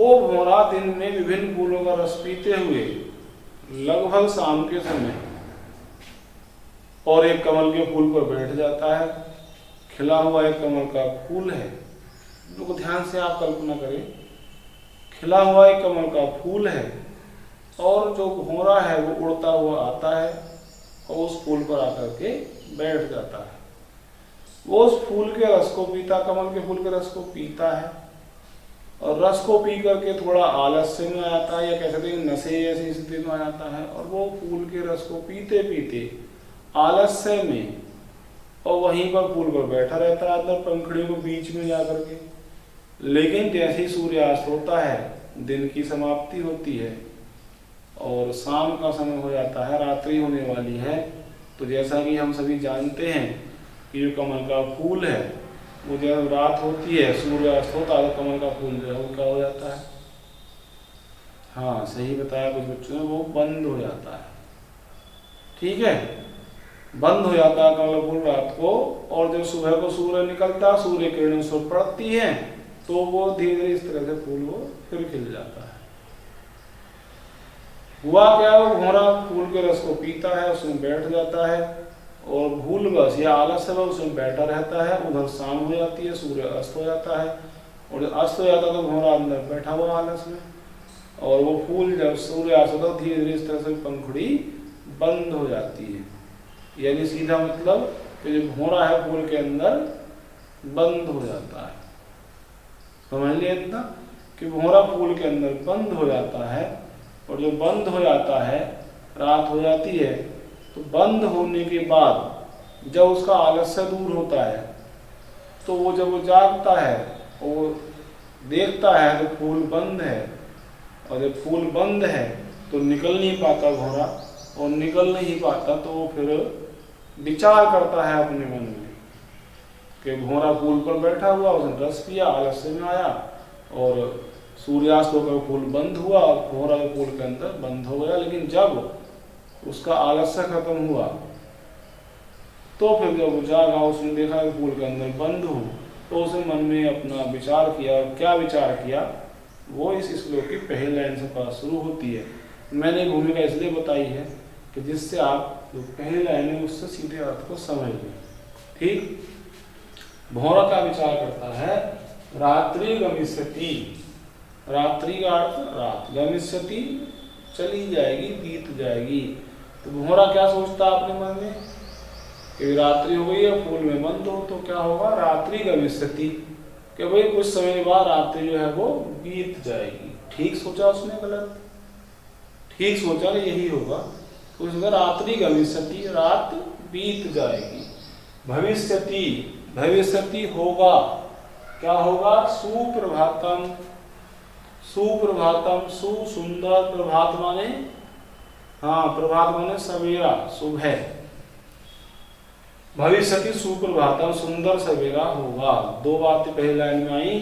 वो भंवरा दिन में विभिन्न फूलों का रस पीते हुए लगभग शाम के समय और एक कमल के फूल पर बैठ जाता है। खिला हुआ एक कमल का फूल है, लोग ध्यान से आप कल्पना करें, खिला हुआ एक कमल का फूल है और जो भंवरा है वो उड़ता हुआ आता है और उस फूल पर आकर के बैठ जाता है। वो उस फूल के रस को पीता, कमल के फूल के रस को पीता है और रस को पी करके थोड़ा आलस्य में आता है या कह सकते हैं नशे ऐसी स्थिति में आ जाता है और वो फूल के रस को पीते पीते आलस्य में और वहीं पर फूल पर बैठा रहता है अंदर पंखुड़ियों के बीच में जाकर के। लेकिन जैसे ही सूर्यास्त होता है, दिन की समाप्ति होती है और शाम का समय हो जाता है, रात्रि होने वाली है, तो जैसा कि हम सभी जानते हैं कि जो कमल का फूल है वो जब रात होती है, सूर्यास्त होता है, तो कमल का फूल जो है वो क्या हो जाता है, हाँ सही बताया कुछ बच्चों ने, वो बंद हो जाता है। ठीक है, बंद हो जाता है कमल फूल रात को, और जब सुबह को सूर्य निकलता, सूर्य किरणें उस पर पड़ती हैं, तो वो धीरे धीरे इस तरह से फूल वो फिर खिल जाता है। हुआ क्या, वो भंवरा फूल के रस को पीता है, उसमें बैठ जाता है और भूलवश या आलस्य में उसमें बैठा रहता है। उधर शाम हो जाती है, सूर्य अस्त हो जाता है और जब अस्त हो जाता है तो भंवरा अंदर बैठा हुआ आलस में, और वो फूल जब सूर्य अस्त होता है धीरे धीरे इस तरह से पंखुड़ी बंद हो जाती है। यानी सीधा मतलब कि जो भंवरा है फूल के अंदर बंद हो जाता है। समझ लिया इतना कि भंवरा फूल के अंदर बंद हो जाता है, और जो बंद हो जाता है, रात हो जाती है, तो बंद होने के बाद जब उसका आलस्य दूर होता है तो वो जब वो जागता है वो देखता है तो फूल बंद है, और जब फूल बंद है तो निकल नहीं पाता भंवरा, और निकल नहीं पाता तो वो फिर विचार करता है अपने मन में कि भंवरा फूल पर बैठा हुआ, उसने रस पिया, आलस्य में आया और सूर्यास्त होकर फूल बंद हुआ और भंवरा फूल के अंदर बंद हो गया। लेकिन जब उसका आलस्य खत्म हुआ तो फिर जब वो जागा, उसने देखा कि फूल के अंदर बंद हो, तो उसने मन में अपना विचार किया। और क्या विचार किया, वो इस श्लोक की पहली लाइन से बात शुरू होती है। मैंने भूमिका इसलिए बताई है कि जिससे आप जो पहली लाइन है उससे सीधे अर्थ को समझ लें। ठीक, भंवरा का विचार करता है, रात्रि गमिष्यति, रात्रि का अर्थ रात, गमिष्यति चली जाएगी, बीत जाएगी। तो भंवरा क्या सोचता है अपने मन में कि रात्रि हो गई है, फूल में बंद हो, तो क्या होगा, रात्रि गमिष्यति, कि भाई कुछ समय बाद रात्रि जो है वो बीत जाएगी। ठीक सोचा उसने, गलत? ठीक सोचा कि यही होगा, तो उसने रात्रि गमिष्यति, रात बीत जाएगी। भविष्यति, भविष्यति होगा, क्या होगा, सुप्रभातम, सुप्रभातम, सुंदर, प्रभात माने, हाँ प्रभात माने सवेरा, सुबह। भविष्यति सुप्रभातम, सुंदर सवेरा होगा। दो बातें पहली लाइन में आई,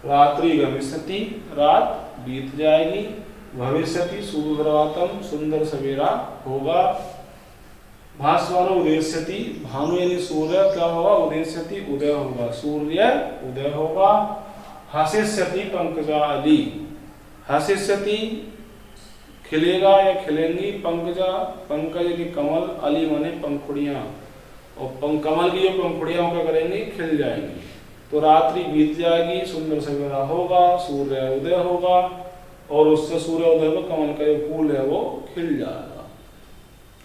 रात्रि गमिष्यति, रात बीत जाएगी, भविष्यति सुप्रभातम, सुंदर सवेरा होगा। भास्वरो उदेष्यति, भानु यानी सूर्य क्या होगा, उदेष्यति उदय होगा, सूर्य उदय होगा। हसिष्यति पंकजादि, हसिष्यति खिलेगा या खिलेंगी, पंकजा, पंकज यानी कमल, अली माने पंखुड़ियां, और कमल की जो पंखुड़ियां क्या करेंगी, खिल जाएंगी। तो रात्रि बीत जाएगी, सुंदर सवेरा होगा, सूर्य उदय होगा, और उससे सूर्य उदय में कमल का जो फूल है वो खिल जाएगा।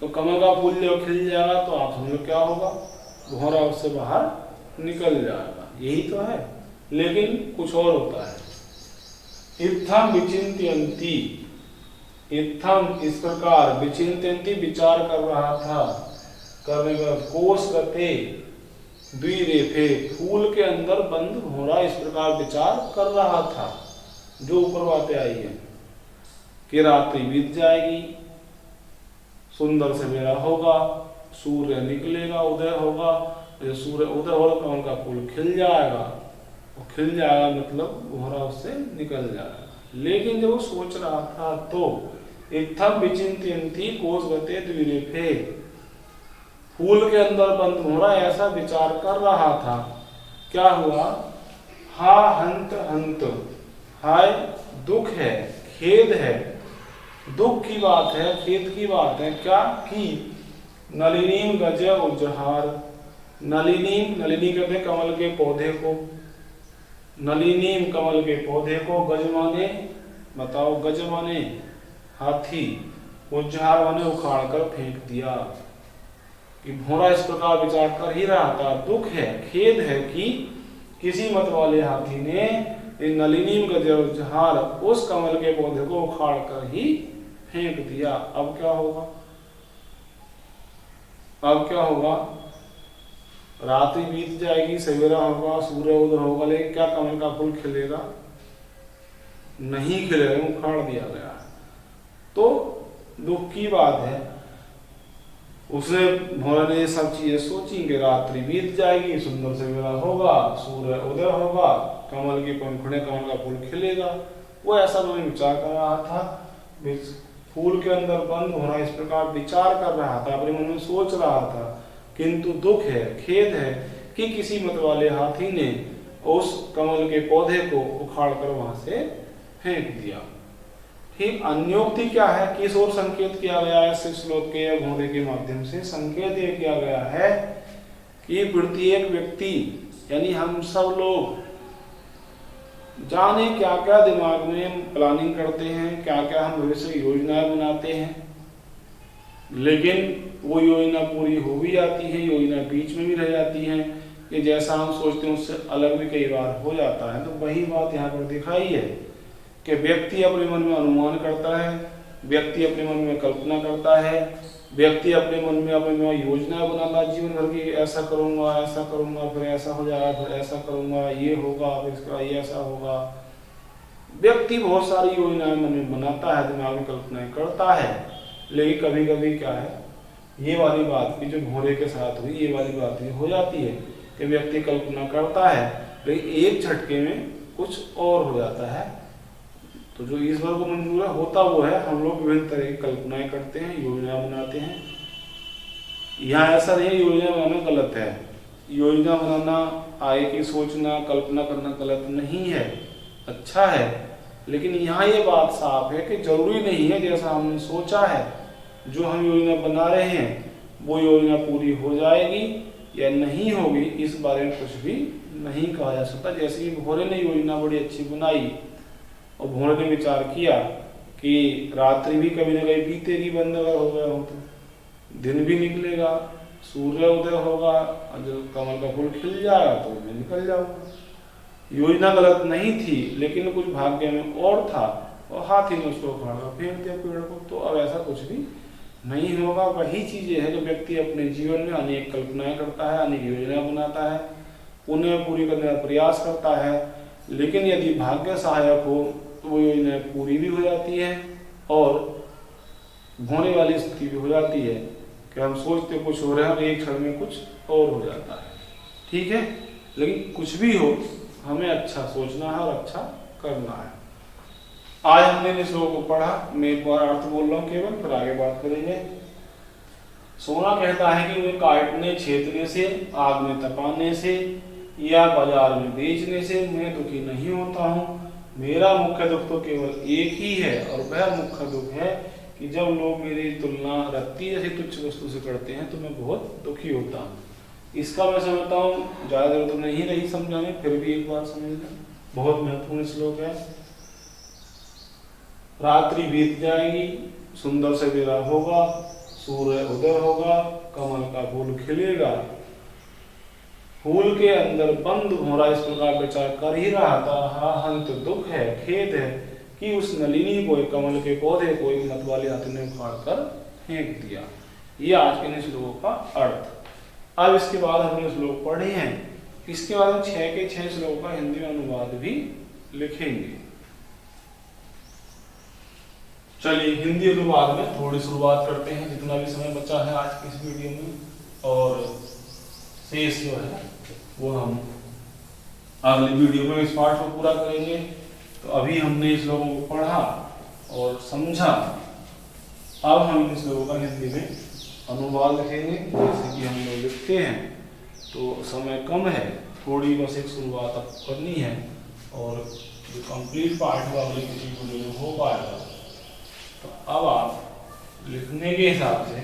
तो कमल का फूल जब खिल जाएगा तो आप समझो क्या होगा, भंवरा उससे बाहर निकल जाएगा। यही तो है, लेकिन कुछ और होता है। इत्थम विचिंत्यन्ति, इत्थम इस प्रकार, विचिंत्यन्ति विचार कर रहा था, करने का कोष गते द्विरेफे, फूल के अंदर बंद भंवरा इस प्रकार विचार कर रहा था। जो ऊपर बातें आई है कि रात्रि बीत जाएगी, सुंदर सवेरा होगा, सूर्य निकलेगा, उदय होगा, सूर्य उदय होगा कमल का फूल खिल जाएगा, और खिल जाएगा मतलब भंवरा उससे निकल जाएगा। लेकिन जब वो सोच रहा था तो इत्थम विचिंत्यन्ति कोष गते द्विरेफे, फूल के अंदर बंद भंवरा ऐसा विचार कर रहा था। क्या हुआ, हा हंत हंत, हाय दुख है, खेद है, दुख की बात है, खेद की बात है क्या कि नलिनीम गज उज्जहार, नलिनीम, नलिनी कहते हैं कमल के पौधे को, नलिनीम कमल के पौधे को, गज माने बताओ, गज माने हाथी, उज्जहार माने उखाड़ कर फेंक दिया। कि भोरा इस प्रकार विचार कर ही रहा था, दुख है, खेद है कि किसी मत वाले हाथी ने नलिनीम गज उज्जहार उस कमल के पौधे को उखाड़ कर ही फेंक दिया। अब क्या होगा? अब क्या होगा? रात्रि बीत जाएगी, सवेरा होगा, सूर्य उदय होगा, लेकिन क्या कमल का फूल खिलेगा? नहीं खिलेगा, उखाड़ दिया गया है। तो दुख की बात है। उसने भोला ने ये सब चीजें सोची कि रात्रि बीत जाएगी, सुंदर सवेरा होगा, सूर्य उदय होगा, कमल के पंखुड़े, कमल का फूल खिलेगा। वो ऐसा उन्होंने विचार कर रहा था, फूल के अंदर बंद होना, इस प्रकार विचार कर रहा था, अपने मन में सोच रहा था। किंतु दुख है, खेद है कि किसी मत वाले हाथी ने उस कमल के पौधे को उखाड़ कर वहां से फेंक दिया। ठीक, अन्योक्ति क्या है, किस ओर संकेत किया गया है इस श्लोक के या घोड़े के माध्यम से? संकेत ये किया गया है कि प्रत्येक व्यक्ति यानी हम सब लोग जाने क्या क्या दिमाग में प्लानिंग करते हैं, क्या क्या हम भविष्य योजनाएं बनाते हैं, लेकिन वो योजना पूरी हो भी जाती है, योजना बीच में भी रह जाती है, कि जैसा हम सोचते हैं उससे अलग भी कई बार हो जाता है। तो वही बात यहाँ पर दिखाई है कि व्यक्ति अपने मन में अनुमान करता है, व्यक्ति अपने मन में कल्पना करता है, व्यक्ति अपने मन में अपने योजना बनाता है जीवन भर की, ऐसा करूंगा, फिर ऐसा हो जाएगा, फिर ऐसा करूंगा, ये होगा, फिर इसका ये ऐसा होगा। व्यक्ति बहुत सारी योजनाएं मन में बनाता है, दिमाग में कल्पनाएं करता है, लेकिन कभी कभी क्या है, ये वाली बात की जो घोड़े के साथ हुई, ये वाली बात भी हो जाती है कि व्यक्ति कल्पना करता है, लेकिन एक झटके में कुछ और हो जाता है। तो जो ईश्वर को मंजूर है होता वो है, हम लोग विभिन्न तरह की कल्पनाएं करते हैं, योजना बनाते हैं। यहाँ ऐसा नहीं है योजना बनाना गलत है, योजना बनाना, आगे की सोचना, कल्पना करना गलत नहीं है, अच्छा है। लेकिन यहाँ ये बात साफ है कि जरूरी नहीं है जैसा हमने सोचा है, जो हम योजना बना रहे हैं वो योजना पूरी हो जाएगी या नहीं होगी, इस बारे में कुछ भी नहीं कहा जा सकता। जैसे कि भोरे ने योजना बड़ी अच्छी बनाई और भोरे ने विचार किया कि रात्रि भी कभी न कभी बीतेगी, बंद अगर हो गया हो तो दिन भी निकलेगा, सूर्य उदय होगा, और जो कमल का फूल खिल जाएगा तो मैं निकल जाऊंगा। योजना गलत नहीं थी, लेकिन कुछ भाग्य में और था और हाथी ने उसको उखाड़ कर फेंक दिया पेड़ को। तो अब ऐसा कुछ भी नहीं होगा। वही चीजें है कि व्यक्ति अपने जीवन में अनेक कल्पनाएं करता है, अनेक योजना बनाता है, उन्हें पूरी करने का प्रयास करता है, लेकिन यदि भाग्य सहायक हो तो वो योजना पूरी भी हो जाती है और होने वाली स्थिति भी हो जाती है कि हम सोचते कुछ हो रहा है और एक क्षण में कुछ और हो जाता है। ठीक है, लेकिन कुछ भी हो हमें अच्छा सोचना है और अच्छा करना है। आज हमने इस श्लोक को पढ़ा, मैं एक बार अर्थ बोल रहा हूँ केवल, फिर आगे बात करेंगे। सोना कहता है कि उन्हें काटने छेदने से, आग में तपाने से या बाजार में बेचने से मैं दुखी नहीं होता हूँ। मेरा मुख्य दुख तो केवल एक ही है और वह मुख्य दुख है कि जब लोग मेरी तुलना रत्ती जैसी तुच्छ वस्तु से करते हैं तो मैं बहुत दुखी होता हूँ। इसका मैं समझता हूँ ज्यादा जरूरत तो नहीं रही समझाने, फिर भी एक बार समझ लें, बहुत महत्वपूर्ण श्लोक है। रात्रि बीत जाएगी, सुंदर सवेरा होगा, सूर्य उदय होगा, कमल का फूल खिलेगा। फूल के अंदर बंद भौरा इस प्रकार विचार कर ही रहा था, हाँ हंत दुख है, खेद है कि उस नलिनी को, कमल के पौधे को एक मत वाले हाथी ने उखाड़ कर फेंक दिया। ये आज के श्लोकों का अर्थ। अब इसके बाद हमने श्लोक पढ़े हैं, इसके बाद हम 6 के 6 श्लोक का हिंदी में अनुवाद भी लिखेंगे। चलिए हिंदी अनुवाद में थोड़ी शुरुआत करते हैं, जितना भी समय बचा है आज की इस वीडियो में, और शेष जो है वो हम अगली वीडियो में इस पाठ को पूरा करेंगे। तो अभी हमने इस श्लोकों को पढ़ा और समझा, अब हम इस श्लोकों का हिंदी में अनुवाद लिखेंगे। जैसे कि हम लोग लिखते हैं तो समय कम है, थोड़ी बस एक शुरुआत अब करनी है और जो कंप्लीट पार्ट वो अगले किसी वीडियो में हो पाएगा। तो अब आप लिखने के हिसाब से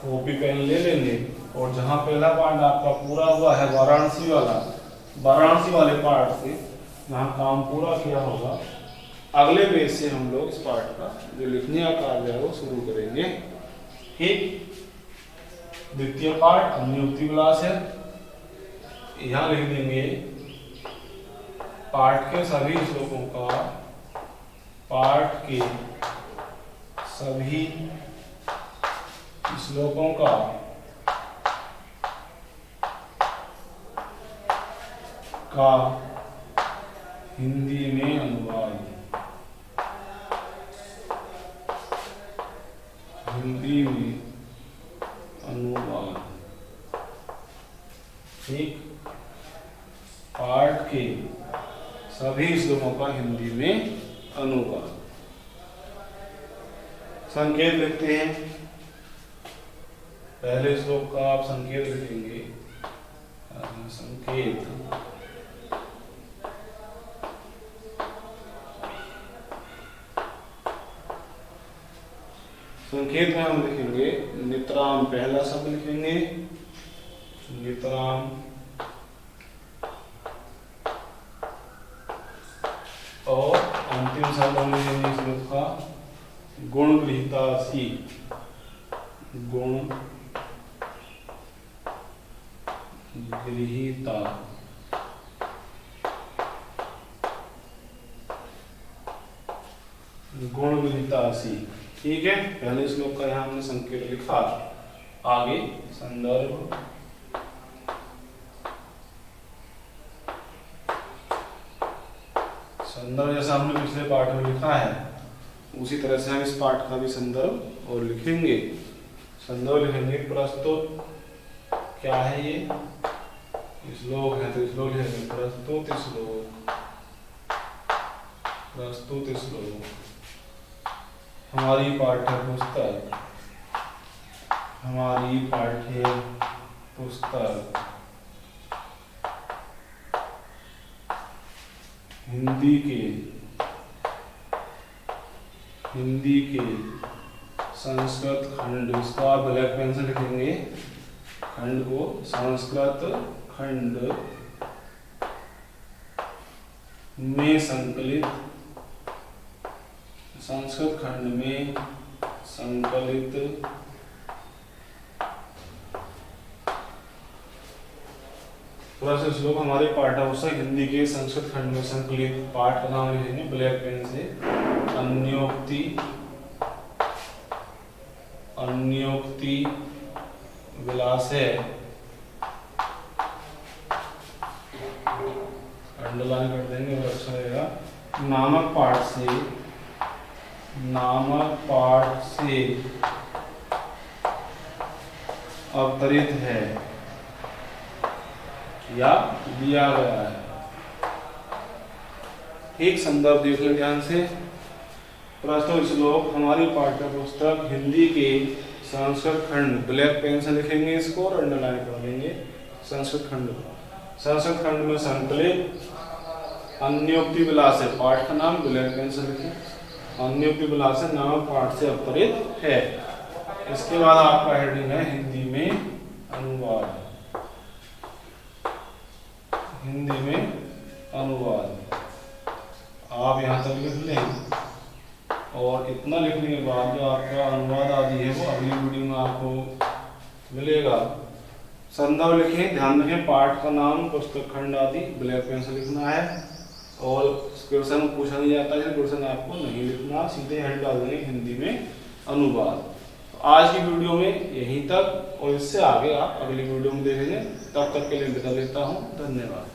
कॉपी पेन ले लेंगे और जहाँ पहला पार्ट आपका पूरा हुआ है वाराणसी वाले पार्ट से जहाँ काम पूरा किया होगा, अगले पेज से हम लोग इस पार्ट का जो लिखने का कार्य है वो शुरू करेंगे। ठीक, द्वितीय पार्ट अनुयुक्ति विलास है। यहाँ लिख देंगे पाठ के सभी श्लोकों का, पाठ के सभी श्लोकों का हिंदी में अनुवाद, हिंदी में अनुवाद। ठीक, पाठ के सभी श्लोकों का हिंदी में अनुवाद। संकेत लिखते हैं। पहले श्लोक का आप संकेत लिखेंगे। संकेत संकेत में हम लिखेंगे नितराम, पहला शब्द लिखेंगे नितराम, और अंतिम शब्द हम लिखेंगे श्लोक का गुण गृहीता सी, गुण गृहीता। गुण गृहीता सी। ठीक है, पहले श्लोक का यहाँ हमने संकेत लिखा। आगे संदर्भ, संदर्भ जैसा हमने पिछले पाठ में लिखा है उसी तरह से हम इस पाठ का भी संदर्भ और लिखेंगे। संदर्भ लिखेंगे प्रस्तुत, क्या है ये श्लोक है तो श्लोक लिखेंगे प्रस्तुत श्लोक, प्रस्तुत श्लोक हमारी पाठ्य पुस्तक, हमारी पाठ्य पुस्तक हिंदी के संस्कृत खंड, इसका आप ब्लैक पेन से लिखेंगे खंड को, संस्कृत खंड में संकलित, संस्कृत खंड में संकलित प्रश्न श्लोक हमारे पाठ्यपुस्तक हिंदी के संस्कृत खंड में संकलित। पाठ का नाम लिखेंगे ब्लैक पेन से अनुयुक्ति, अनुयुक्ति विलास है, अंडरलाइन कर देंगे और अच्छा रहेगा। नामक पाठ से, नामक पाठ से अवतरित है या दिया गया है। ठीक, संदर्भ देख लें ध्यान से। प्रस्तुत श्लोक हमारी पाठ्य पुस्तक हिंदी के संस्कृत खंड, ब्लैक पेन से लिखेंगे इसको और अंडरलाइन कर देंगे संस्कृत खंड को, संस्कृत खंड में संकलित। अनुयुक्ति विलास है पाठ का नाम, ब्लैक पेन से लिखें अनुयुक्ति विलास है, नामक पाठ से अवतरित है। इसके बाद आपका हेडिंग है हिंदी में अनुवाद, हिंदी में अनुवाद। आप यहाँ तक लिख लें और इतना लिखने के बाद जो आपका अनुवाद आदि है वो अगली वीडियो में आपको मिलेगा। संदर्भ लिखें, ध्यान रखें पाठ का नाम, पुस्तक खंड आदि ब्लैक पेन से लिखना है और क्वेश्चन पूछा नहीं जाता है, क्वेश्चन आपको नहीं लिखना, सीधे हेड डाल देंगे हिंदी में अनुवाद। तो आज की वीडियो में यहीं तक और इससे आगे आप अगली वीडियो में देखेंगे। तब तक के लिए विदा लेता हूँ, धन्यवाद।